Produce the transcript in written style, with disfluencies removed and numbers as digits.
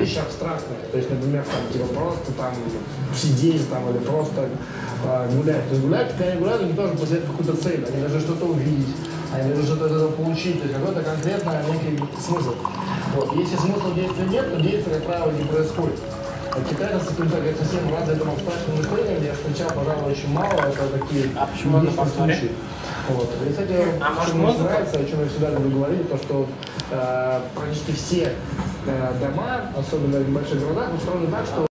Вещи абстрактные, то есть, например, там, типа просто там сидеть там или просто гулять. То есть гулять, когда они гуляют, они тоже преследуют какую-то цель, они должны что-то увидеть, они должны что-то от этого получить, то есть какой-то конкретный некий смысл. Вот. Если смысла действия нет, то действие, как правило, не происходит. А китайцы совсем рады этому абстрактному мышлению, я встречал, пожалуй, очень мало, это такие единичные случаи. Вот. И, кстати, что мне нравится, о чем я всегда люблю говорить, то, что практически все дома, особенно в больших городах, устроены так, что